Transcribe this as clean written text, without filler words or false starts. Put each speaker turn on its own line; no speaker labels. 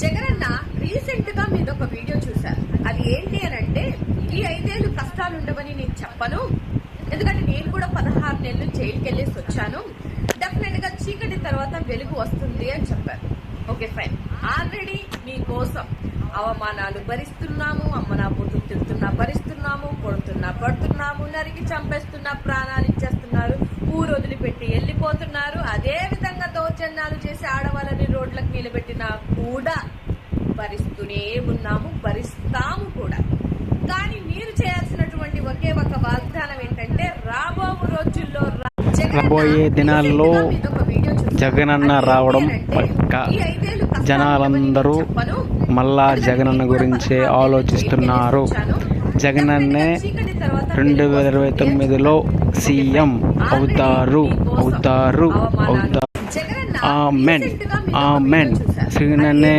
Jagananna recent గా మీద ఒక వీడియో చూశారు. అది ఏంటి అని అంటే, ఈ 5 ఏళ్ళు కష్టాలు ఉండవని నేను చెప్పను, ఎందుకంటే నేను కూడా 16 నెలలు జైలుకి వెళ్ళేసి వచ్చాను. డెఫినెట్ గా చీకటి తర్వాత వెలుగు వస్తుంది అని చెప్పారు. Okay fine. ఆల్రెడీ మీకోసం అవమానాలు భరిస్తున్నాము, అమ్మనా బూతులు తిడుతున్నా భరిస్తున్నాము, కొడుతున్నా పడుతున్నాము, నరికి చంపేస్తున్నా, ప్రాణాలు ఇచ్చేస్తున్నారు, ఊరు వదిలిపెట్టి వెళ్ళిపోతున్నారు. అదే విధంగా దౌర్జన్యాలు చేసి ఆడవాళ్ళని రోడ్లకు నిలబెట్టినా కూడా భరిస్తూనే ఉన్నాము, భరిస్తాము కూడా. కానీ మీరు చేయాల్సినటువంటి ఒకే ఒక వాగ్దానం ఏంటంటే,
రాబోయే దినాల్లో జగనన్న రావడం పక్కా. జనాలందరూ మళ్ళా జగనన్న గురించే ఆలోచిస్తున్నారు. జగనన్నే 2029లో సీఎం అవుతారు. ఆమెన్. జగనన్నే